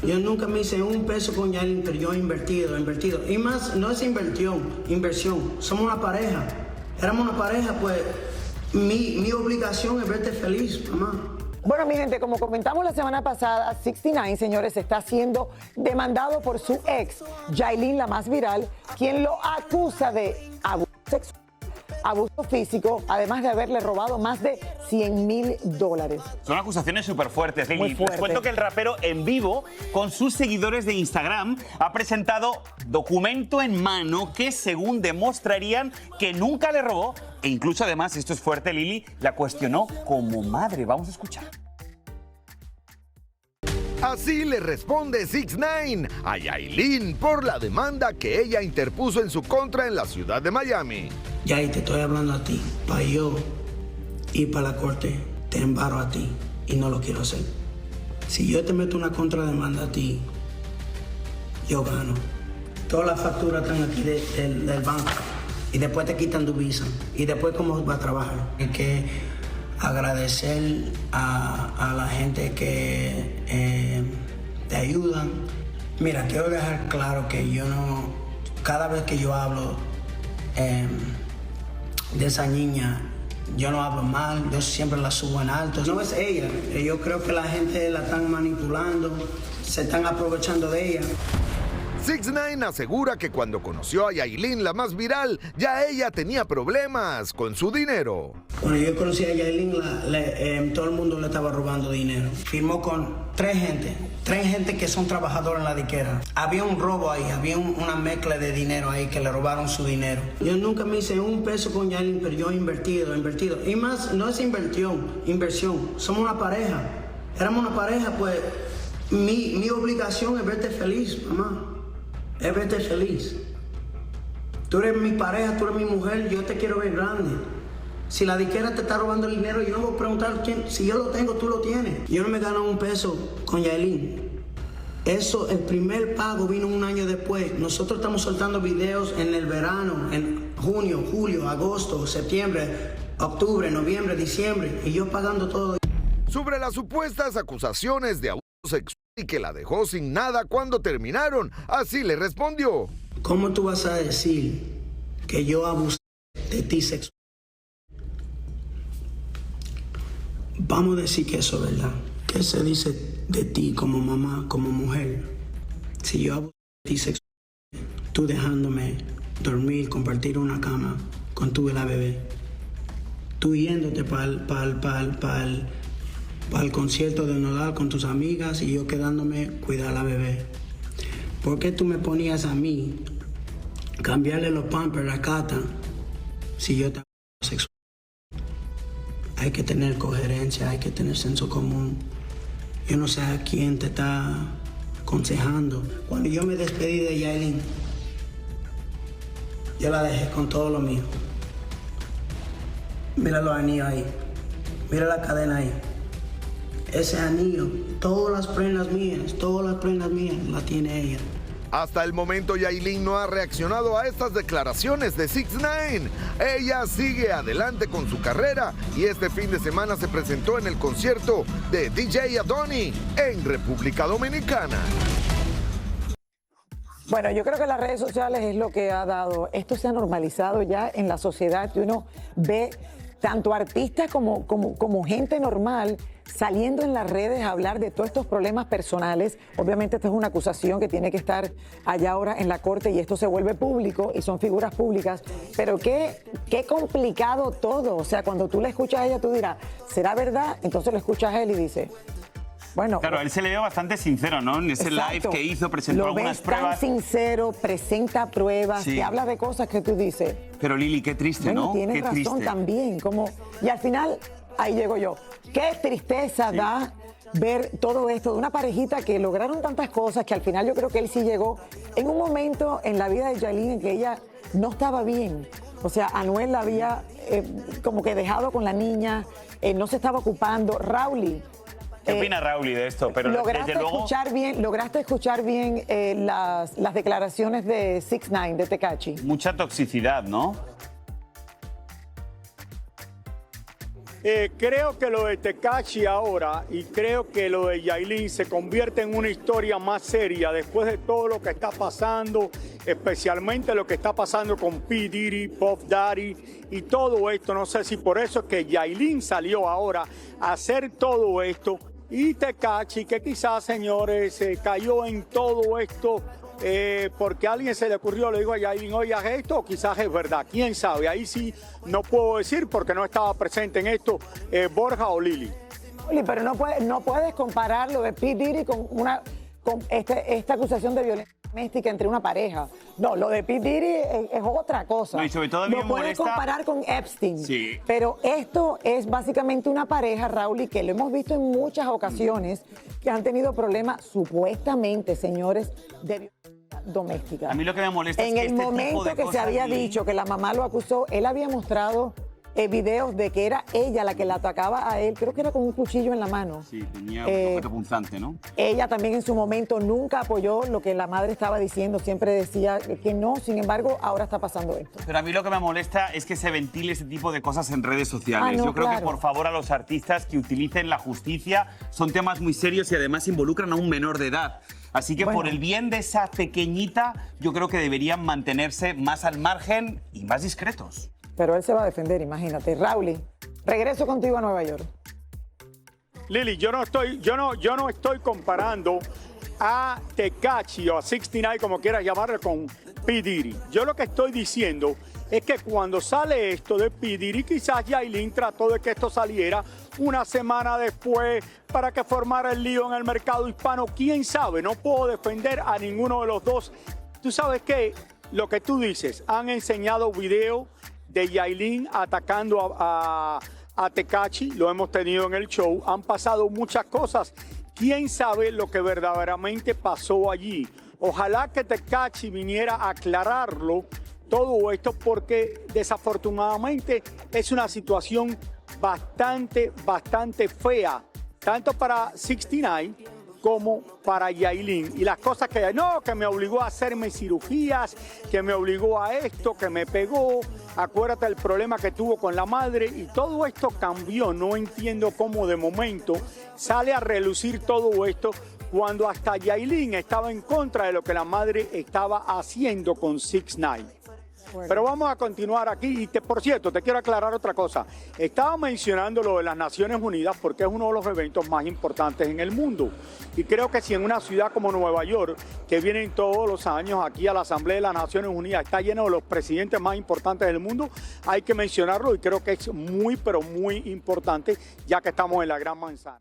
Yo nunca me hice un peso con Yailin, pero yo he invertido. Y más, no es inversión. Somos una pareja. Éramos una pareja, pues mi obligación es verte feliz, mamá. Bueno, mi gente, como comentamos la semana pasada, 69, señores, está siendo demandado por su ex, Yailin, la más viral, quien lo acusa de abuso sexual, abuso físico, además de haberle robado más de $100,000. Son acusaciones súper fuertes, Lili. Muy fuerte. Les cuento que el rapero en vivo, con sus seguidores de Instagram, ha presentado documento en mano que, según demostrarían, que nunca le robó. E incluso, además, esto es fuerte, Lili, la cuestionó como madre. Vamos a escuchar. Así le responde 6ix9ine a Yailin por la demanda que ella interpuso en su contra en la ciudad de Miami. Yailin, te estoy hablando a ti. Para yo ir para la corte, te embaro a ti y no lo quiero hacer. Si yo te meto una contrademanda a ti, yo gano. Todas las facturas están aquí del banco y después te quitan tu visa. Y después, ¿cómo vas a trabajar? Hay que agradecer a la gente que te ayudan. Mira, quiero dejar claro que yo no, cada vez que yo hablo de esa niña, yo no hablo mal, yo siempre la subo en alto. No es ella, yo creo que la gente la están manipulando, se están aprovechando de ella. 6ix9ine asegura que cuando conoció a Yailin, la más viral, ya ella tenía problemas con su dinero. Cuando yo conocí a Yailin, todo el mundo le estaba robando dinero. Firmó con tres gente que son trabajadores en la disquera. Había un robo ahí, había una mezcla de dinero ahí que le robaron su dinero. Yo nunca me hice un peso con Yailin, pero yo he invertido. Y más, no es inversión. Somos una pareja. Éramos una pareja, pues mi obligación es verte feliz, mamá. Es verte feliz. Tú eres mi pareja, tú eres mi mujer, yo te quiero ver grande. Si la disquera te está robando el dinero, yo no voy a preguntar quién. Si yo lo tengo, tú lo tienes. Yo no me gano un peso con Yailin. Eso, el primer pago vino un año después. Nosotros estamos soltando videos en el verano, en junio, julio, agosto, septiembre, octubre, noviembre, diciembre, y yo pagando todo. Sobre las supuestas acusaciones de abuso sexual y que la dejó sin nada cuando terminaron, así le respondió. ¿Cómo tú vas a decir que yo abusé de ti sexualmente? Vamos a decir que eso es verdad. ¿Qué se dice de ti como mamá, como mujer? Si yo abusé de ti sexualmente, tú dejándome dormir, compartir una cama con tu y la bebé, tú yéndote para el concierto de Nodal con tus amigas y yo quedándome cuidar a la bebé. ¿Por qué tú me ponías a mí cambiarle los pampers a Cata si yo te abuso sexual? Hay que tener coherencia, hay que tener senso común. Yo no sé a quién te está aconsejando. Cuando yo me despedí de Yailin, yo la dejé con todo lo mío. Mira los anillos ahí, mira la cadena ahí. Ese anillo, todas las prendas mías la tiene ella. Hasta el momento Yailin no ha reaccionado a estas declaraciones de 6ix9ine. Ella sigue adelante con su carrera y este fin de semana se presentó en el concierto de DJ Adoni en República Dominicana. Bueno, yo creo que las redes sociales es lo que ha dado. Esto se ha normalizado ya en la sociedad, que uno ve tanto artistas como gente normal saliendo en las redes a hablar de todos estos problemas personales. Obviamente esta es una acusación que tiene que estar allá ahora en la corte y esto se vuelve público y son figuras públicas. Pero qué complicado todo. O sea, cuando tú le escuchas a ella, tú dirás, ¿será verdad? Entonces lo escuchas a él y dice, bueno. Claro, él se le ve bastante sincero, ¿no? En ese live que hizo, presentó algunas pruebas. Lo ves tan sincero, presenta pruebas, te habla de cosas que tú dices. Pero Lili, qué triste, bueno, ¿no? Tienes qué razón triste. también. Y al final, ahí llego yo. Qué tristeza da ver todo esto de una parejita que lograron tantas cosas que al final yo creo que él sí llegó en un momento en la vida de Yailin en que ella no estaba bien. O sea, Anuel la había como que dejado con la niña, no se estaba ocupando. Rauly. ¿Qué opina Rauly de esto? Pero ¿Lograste escuchar bien las declaraciones de 6ix9ine, de Tekashi? Mucha toxicidad, ¿no? Creo que lo de Tekashi ahora y creo que lo de Yailin se convierte en una historia más seria después de todo lo que está pasando, especialmente lo que está pasando con P. Diddy, Puff Daddy y todo esto. No sé si por eso es que Yailin salió ahora a hacer todo esto y Tekashi, que quizás, señores, se cayó en todo esto porque a alguien se le ocurrió, le digo a Yailin, oye, haz esto, o quizás es verdad, quién sabe. Ahí sí no puedo decir porque no estaba presente en esto Borja o Lili. Pero no puedes comparar lo de P. Diddy con esta acusación de violencia doméstica entre una pareja. No, lo de P. Diddy es otra cosa. No, y sobre todo a mí me puedes molesta comparar con Epstein. Sí. Pero esto es básicamente una pareja, Raúl, y que lo hemos visto en muchas ocasiones, que han tenido problemas supuestamente, señores, de violencia doméstica. A mí lo que me molesta en es que el este momento tipo de que se cosas, había Lili, dicho que la mamá lo acusó, él había mostrado videos de que era ella la que la atacaba a él, creo que era con un cuchillo en la mano. Sí, tenía un objeto punzante, ¿no? Ella también en su momento nunca apoyó lo que la madre estaba diciendo, siempre decía que no, sin embargo, ahora está pasando esto. Pero a mí lo que me molesta es que se ventile este tipo de cosas en redes sociales. No, Yo creo claro. que, por favor, a los artistas que utilicen la justicia, son temas muy serios y además involucran a un menor de edad. Así que por el bien de esa pequeñita, yo creo que deberían mantenerse más al margen y más discretos. Pero él se va a defender, imagínate. Raúl, regreso contigo a Nueva York. Lili, yo no estoy comparando a Tekashi o a 69, como quieras llamarle, con P. Diddy. Yo lo que estoy diciendo es que cuando sale esto de P. Diddy, quizás Yailin trató de que esto saliera una semana después para que formara el lío en el mercado hispano. ¿Quién sabe? No puedo defender a ninguno de los dos. Tú sabes que lo que tú dices, han enseñado videos de Yailin atacando a Tekashi, lo hemos tenido en el show, han pasado muchas cosas. ¿Quién sabe lo que verdaderamente pasó allí? Ojalá que Tekashi viniera a aclararlo todo esto porque desafortunadamente es una situación bastante fea, tanto para 69 como para Yailin. Y las cosas que me obligó a hacerme cirugías, que me obligó a esto, que me pegó, acuérdate del problema que tuvo con la madre y todo esto cambió. No entiendo cómo de momento sale a relucir todo esto cuando hasta Yailin estaba en contra de lo que la madre estaba haciendo con 69. Pero vamos a continuar aquí y por cierto, te quiero aclarar otra cosa. Estaba mencionando lo de las Naciones Unidas porque es uno de los eventos más importantes en el mundo. Y creo que si en una ciudad como Nueva York, que vienen todos los años aquí a la Asamblea de las Naciones Unidas, está lleno de los presidentes más importantes del mundo, hay que mencionarlo y creo que es muy, pero muy importante ya que estamos en la Gran Manzana.